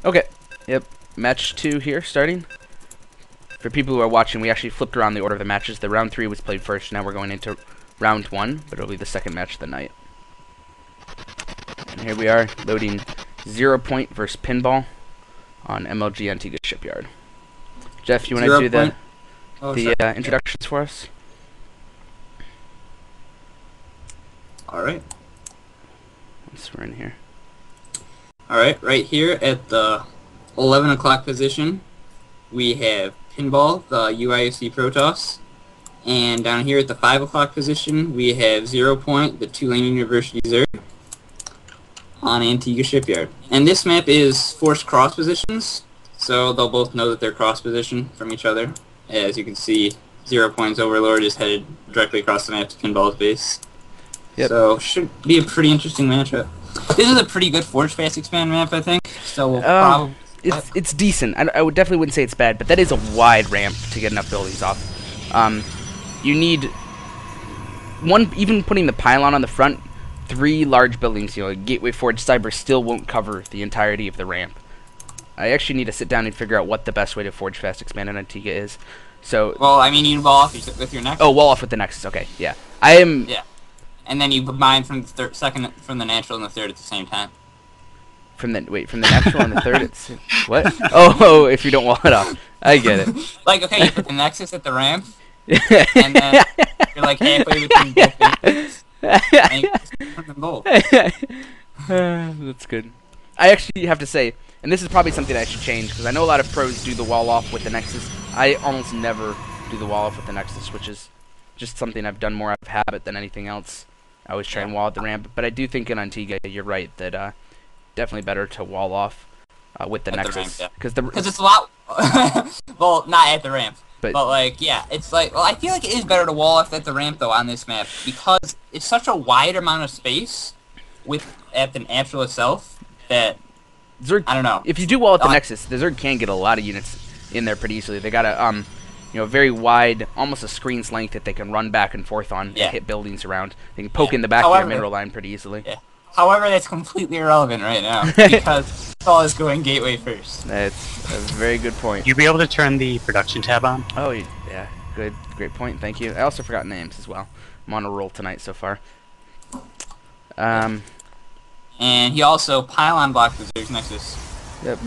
Okay. Yep. Match 2 here, starting. For people who are watching, we actually flipped around the order of the matches. The round 3 was played first. Now we're going into round 1, but it'll be the second match of the night. And here we are, loading ZeroPoint versus Pinball on MLG Antigua Shipyard. Jeff, you want to do the introductions for us? Alright. Once we're in here. Alright, right here at the 11 o'clock position, we have Pinball, the UIUC Protoss. And down here at the 5 o'clock position, we have ZeroPoint, the Tulane University Zerg, on Antigua Shipyard. And this map is forced cross positions, so they'll both know that they're cross position from each other. As you can see, ZeroPoint's Overlord is headed directly across the map to Pinball's base. Yep. So, should be a pretty interesting matchup. This is a pretty good Forge Fast Expand map, I think. So we'll probably... It's decent. I would definitely wouldn't say it's bad, but that is a wide ramp to get enough buildings off. You need even putting the pylon on the front, 3 large buildings. You know, Gateway Forge Cyber still won't cover the entirety of the ramp. I actually need to sit down and figure out what the best way to Forge Fast Expand in Antigua is. So. Well, I mean, you wall off with your Nexus. Oh, wall off with the Nexus. Okay, yeah. I am. Yeah. And then you mine from the second, from the natural and the third at the same time. From the natural and the third, it's what? Oh, if you don't wall it off, I get it. Like, okay, you put the Nexus at the ramp, and then you're like halfway between both bases, and you put them both. That's good. I actually have to say, and this is probably something I should change because I know a lot of pros do the wall off with the Nexus. I almost never do the wall off with the Nexus, which is just something I've done more out of habit than anything else. I always try and wall at the ramp, but I do think in Antigua, you're right that definitely better to wall off with the Nexus because it's a lot. Well, not at the ramp, but like it's like I feel like it is better to wall off at the ramp though on this map because it's such a wide amount of space at the natural itself that Zerg, I don't know. If you do wall at the Nexus, the Zerg can get a lot of units in there pretty easily. They got a very wide, almost a screen's length that they can run back and forth on and hit buildings around. They can poke in the back of your mineral line pretty easily. Yeah. However, that's completely irrelevant right now because all is going gateway first. That's a very good point. You'll be able to turn the production tab on. Oh yeah, great point. Thank you. I also forgot names as well. I'm on a roll tonight so far. And he also pylon blocked the Zerg's Nexus. Yep.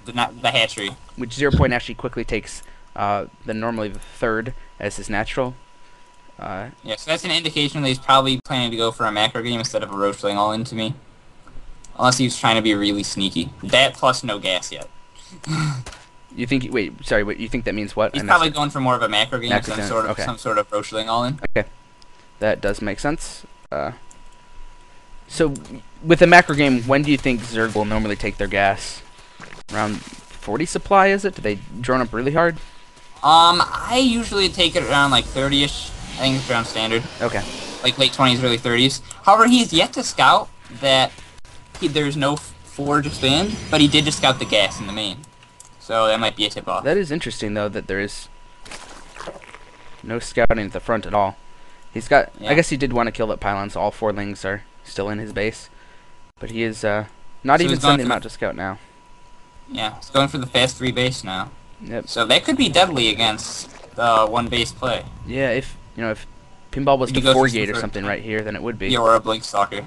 The hatchery. Which ZeroPoint actually quickly takes normally the third as his natural. Yeah, so that's an indication that he's probably planning to go for a macro game instead of a roachling all in to me. Unless he's trying to be really sneaky. That plus no gas yet. You think? Wait, sorry. What you think that means? What? He's probably going for more of a macro game, some sort of roachling all in. Okay, that does make sense. So with a macro game, when do you think Zerg will normally take their gas? Around 40 supply, is it? Do they drone up really hard? I usually take it around like 30-ish. I think it's around standard. Okay. Like late 20s, early 30s. However, he's yet to scout that there's no forge expand, but he did just scout the gas in the main. So that might be a tip-off. That is interesting, though, that there is no scouting at the front at all. He's got... Yeah. I guess he did want to kill that pylon, so all 4 lings are still in his base. But he is not even sending them out to scout now. Yeah, he's going for the fast 3 base now. Yep. So that could be deadly against the 1 base play. Yeah, if Pinball was to 4-gate or something right here, then it would be. Yeah, or a Blink Stalker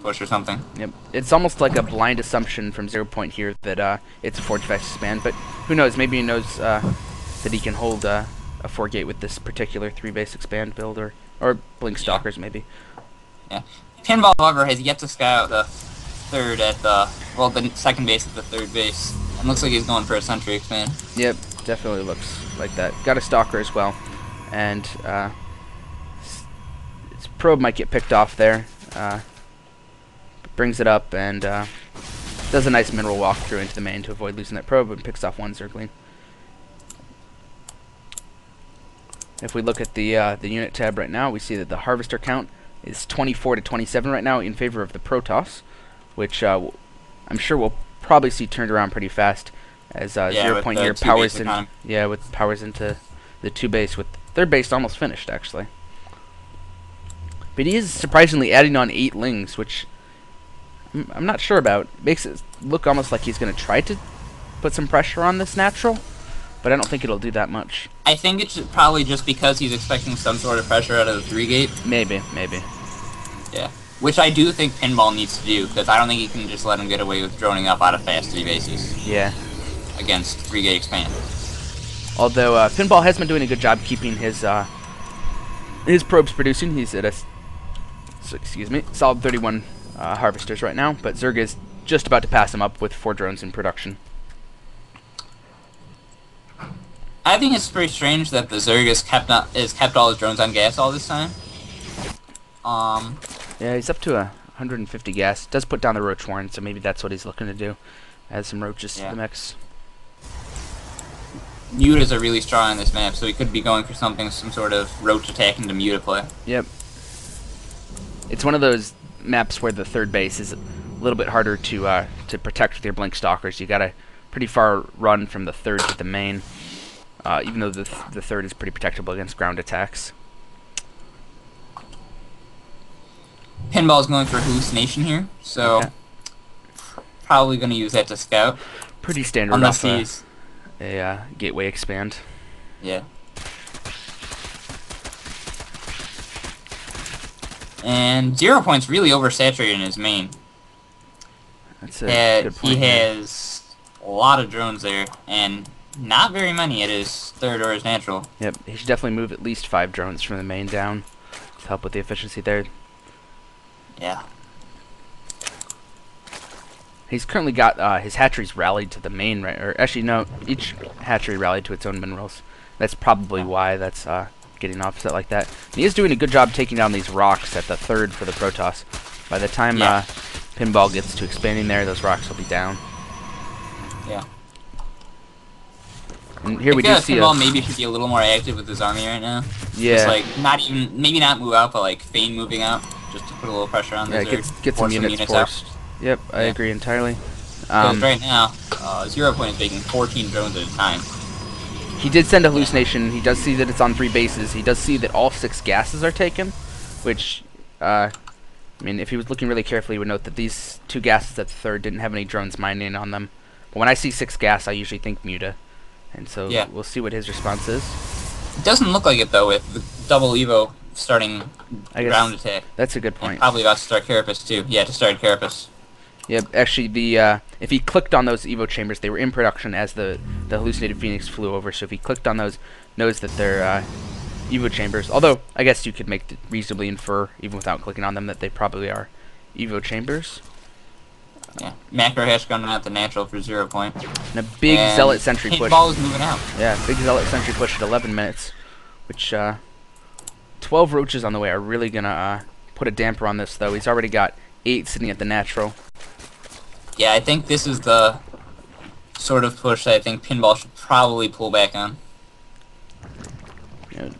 push or something. Yep. It's almost like a blind assumption from ZeroPoint here that it's a Forge Fast Expand, but who knows? Maybe he knows that he can hold a 4-gate with this particular 3-base expand build, or Blink Stalkers maybe. Yeah. Pinball, however, has yet to scout the third at the second base at the 3rd base. And looks like he's going for a sentry expand. Yep, definitely looks like that. Got a Stalker as well. And its probe might get picked off there. Brings it up and does a nice mineral walkthrough into the main to avoid losing that probe and picks off 1 Zergling. If we look at the unit tab right now, we see that the harvester count is 24 to 27 right now in favor of the Protoss, which I'm sure we'll probably see turned around pretty fast as ZeroPoint here powers in. Yeah, with powers into the 2 base with 3rd base almost finished actually. But he is surprisingly adding on 8 lings, which I'm not sure about. Makes it look almost like he's going to try to put some pressure on this natural, but I don't think it'll do that much. I think it's probably just because he's expecting some sort of pressure out of the 3-gate. Maybe. Yeah. Which I do think Pinball needs to do, because I don't think he can just let him get away with droning up out of fast 3 bases. Yeah. Against 3-gate expand. Although Pinball has been doing a good job keeping his probes producing. He's at a solid 31 harvesters right now, but Zerg is just about to pass him up with 4 drones in production. I think it's pretty strange that the Zerg has kept all his drones on gas all this time. Yeah, he's up to 150 gas. Does put down the roach warren, so maybe that's what he's looking to do. Add some roaches to the mix. Mutas are really strong on this map, so he could be going for some sort of roach attack into Muta play. Yep. It's one of those maps where the third base is a little bit harder to protect with your blink stalkers. You got a pretty far run from the third to the main, even though the third is pretty protectable against ground attacks. Pinball's going for hallucination here, so probably going to use that to scout. Pretty standard unless off he's a gateway expand. Yeah. And ZeroPoint's really oversaturated in his main. That's a good point. He has a lot of drones there, and not very many at his third or his natural. Yep, he should definitely move at least 5 drones from the main down to help with the efficiency there. Yeah. He's currently got his hatcheries rallied to the main, right? Or actually, no, each hatchery rallied to its own minerals. That's probably why that's getting offset like that. And he is doing a good job taking down these rocks at the third for the Protoss. By the time Pinball gets to expanding there, those rocks will be down. Yeah. And here we do see Pinball maybe should be a little more active with his army right now. Yeah. Just like maybe not move out, but like feign moving out, just to put a little pressure on the Zerg. Get some units forced. Yep, I agree entirely. Because right now, ZeroPoint is making 14 drones at a time. He did send a hallucination. He does see that it's on 3 bases. He does see that all 6 gases are taken, which, I mean, if he was looking really carefully, he would note that these 2 gases at the third didn't have any drones mining on them. But when I see 6 gas, I usually think Muta. And so we'll see what his response is. It doesn't look like it, though, with the double Evo starting ground attack. That's a good point. And probably about to start Carapace, too. Yeah, to start Carapace. Yeah, actually, if he clicked on those Evo chambers, they were in production as the hallucinated Phoenix flew over. So if he clicked on those, knows that they're Evo chambers. Although I guess you could reasonably infer, even without clicking on them, that they probably are Evo chambers. Yeah, macro hash gun out the natural for ZeroPoint. And a big Zealot sentry push. Pinball is moving out. Yeah, big Zealot sentry push at 11 minutes, which 12 roaches on the way are really gonna put a damper on this. Though he's already got 8 sitting at the natural. Yeah, I think this is the sort of push that I think Pinball should probably pull back on. Yeah.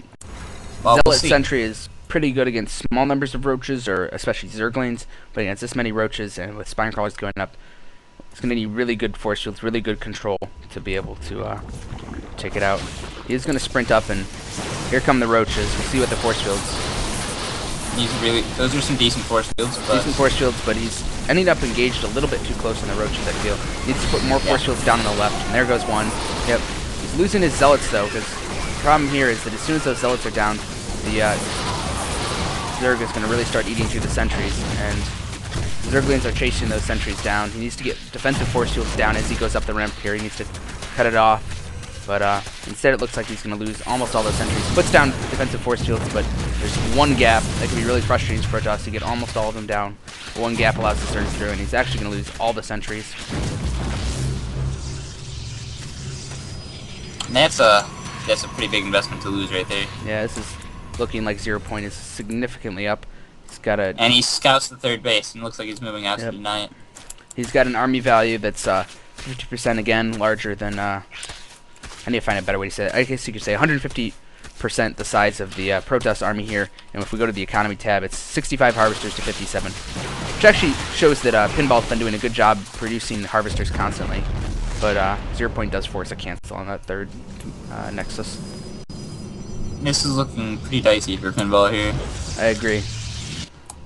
Well, Zealot sentry is pretty good against small numbers of roaches, or especially Zerglings, but against this many roaches and with spine crawlers going up, it's going to need really good force fields, really good control to be able to take it out. He is going to sprint up, and here come the roaches. We'll see what the force fields. Those are some decent force fields. But he's ending up engaged a little bit too close on the roaches, I feel. Needs to put more force fields down on the left, and there goes one. Yep. He's losing his Zealots, though, because the problem here is that as soon as those Zealots are down, the Zerg is going to really start eating through the sentries, and Zerglings are chasing those sentries down. He needs to get defensive force fields down as he goes up the ramp here. He needs to cut it off. But instead it looks like he's going to lose almost all those sentries. Puts down defensive force fields, but there's one gap that can be really frustrating for Protoss to get almost all of them down. One gap allows to turn through, and he's actually going to lose all the sentries. And that's a pretty big investment to lose right there. Yeah, this is looking like ZeroPoint is significantly up. He's got a... And he scouts the third base, and looks like he's moving out to deny it. He's got an army value that's 50% again, larger than... I need to find a better way to say it. I guess you could say 150% the size of the Protoss army here, and if we go to the economy tab, it's 65 harvesters to 57, which actually shows that Pinball's been doing a good job producing harvesters constantly, but ZeroPoint does force a cancel on that third Nexus. This is looking pretty dicey for Pinball here. I agree.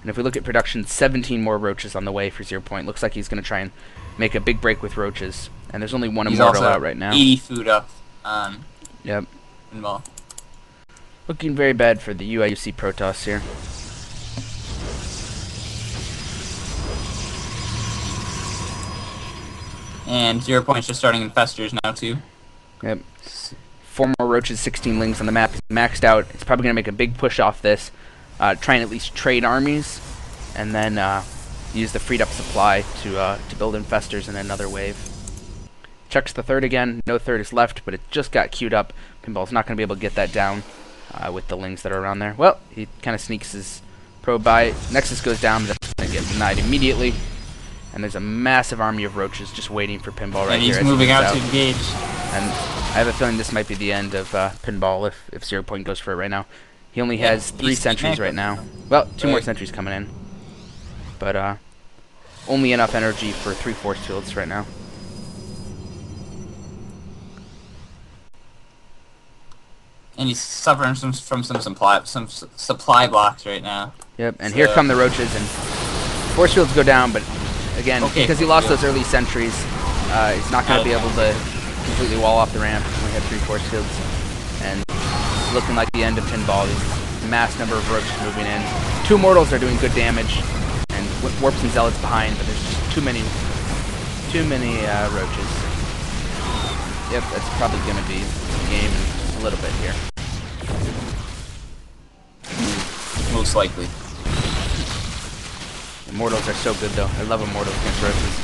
And if we look at production, 17 more roaches on the way for ZeroPoint. Looks like he's going to try and make a big break with roaches. And there's only one immortal out right now. 80 food up on Yep. Pinball. Looking very bad for the UIUC Protoss here. And ZeroPoint's just starting infestors now too. Yep. 4 more roaches, 16 lings on the map. He's maxed out. He's probably going to make a big push off this. Try and at least trade armies. And then use the freed up supply to build infestors in another wave. Checks the third again. No third is left, but it just got queued up. Pinball's not going to be able to get that down with the lings that are around there. Well, he kind of sneaks his probe by. Nexus goes down, but that's going to get denied immediately. And there's a massive army of roaches just waiting for Pinball right here. And he's moving out to engage. And I have a feeling this might be the end of Pinball if ZeroPoint goes for it right now. He only has 3 sentries right now. Well, 2 more sentries coming in. But only enough energy for 3 force fields right now. And he's suffering from some supply blocks right now. Yep, and here come the roaches, and force fields go down, but again, because he lost those early sentries, he's not going to be able to completely wall off the ramp. We only have 3 force fields, and it's looking like the end of Pinball. These mass number of roaches moving in. 2 mortals are doing good damage, and warps and zealots behind, but there's just too many roaches. Yep, that's probably going to be the game in a little bit here. Most likely. Immortals are so good, though. I love Immortals against roaches.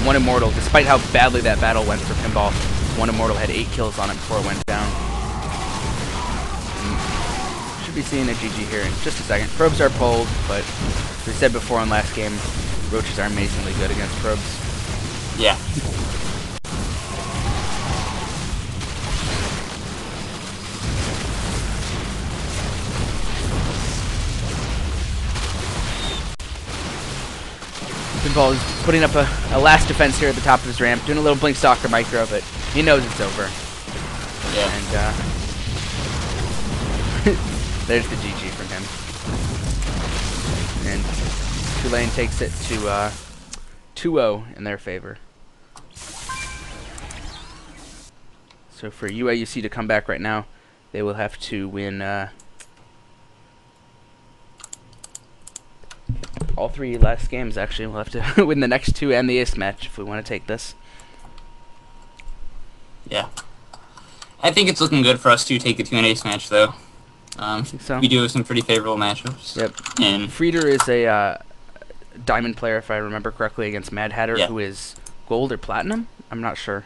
1 Immortal, despite how badly that battle went for Pinball, 1 Immortal had 8 kills on it before it went down. And should be seeing a GG here in just a second. Probes are pulled, but as we said before in last game, roaches are amazingly good against probes. Yeah. Pinball is putting up a last defense here at the top of his ramp, doing a little Blink Stalker micro, but he knows it's over. Yeah. And there's the GG from him. And Tulane takes it to 2-0 in their favor. So for UIUC to come back right now, they will have to win all 3 last games, actually. We'll have to win the next 2 and the ace match if we want to take this. Yeah. I think it's looking good for us to take the 2 and ace match, though. I think so. We do have some pretty favorable matchups. Yep. And Frieder is a diamond player, if I remember correctly, against Mad Hatter, who is gold or platinum? I'm not sure.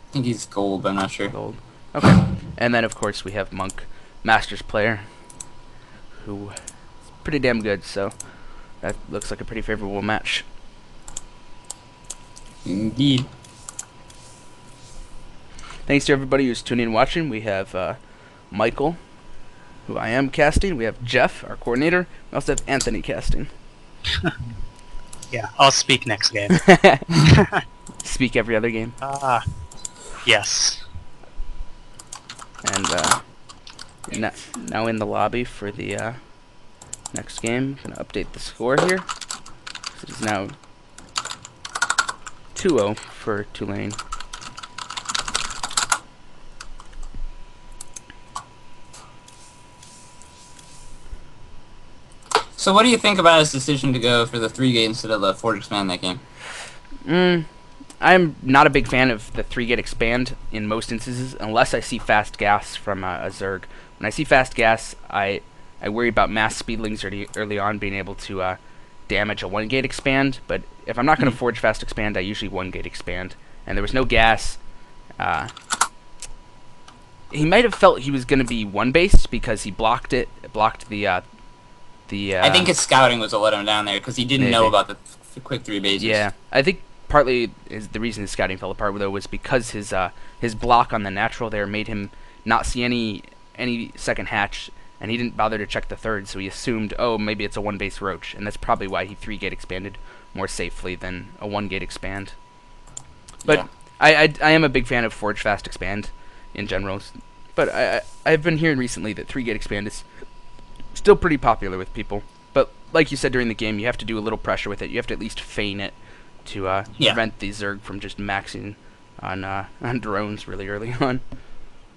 I think he's gold, but I'm not sure. Gold. Okay. And then, of course, we have Monk, Masters player, who is pretty damn good, so that looks like a pretty favorable match. Indeed. Thanks to everybody who's tuning and watching. We have Michael, who I am casting. We have Jeff, our coordinator. We also have Anthony casting. Yeah, I'll speak next game. Speak every other game. Yes. And now in the lobby for the next game. I'm going to update the score here. It is now 2-0 for Tulane. So what do you think about his decision to go for the 3-gate instead of the 4 expand that game? I'm not a big fan of the 3-gate expand in most instances, unless I see fast gas from a Zerg. When I see fast gas, I worry about mass speedlings early on being able to damage a 1-gate expand, but if I'm not going to forge fast expand, I usually 1-gate expand. And there was no gas. He might have felt he was going to be 1-based because he blocked it, blocked the I think his scouting was what let him down there because he didn't know about the quick 3 bases. Yeah, I think partly the reason his scouting fell apart though was because his block on the natural there made him not see any second hatch, and he didn't bother to check the third, so he assumed, oh, maybe it's a 1-base roach, and that's probably why he 3-gate expanded more safely than a 1-gate expand. But yeah. I am a big fan of forge fast expand in general, but I've been hearing recently that 3-gate expand is still pretty popular with people. But like you said during the game, you have to do a little pressure with it. You have to at least feign it to Yeah. prevent the Zerg from just maxing on drones really early on.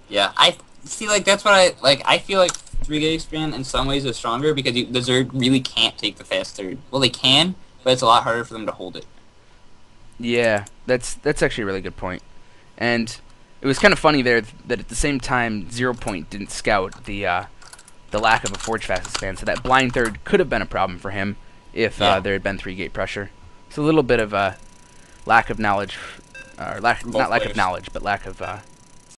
Yeah, I see. Like that's what I like. I feel like 3-gate expand in some ways is stronger because the Zerg really can't take the fast third. Well, they can, but it's a lot harder for them to hold it. Yeah, that's actually a really good point. And it was kind of funny there that at the same time ZeroPoint didn't scout the lack of a Forge Fast expand, so that blind third could have been a problem for him if there had been 3-gate pressure. It's a little bit of a lack of knowledge, or not lack of players. knowledge, but lack of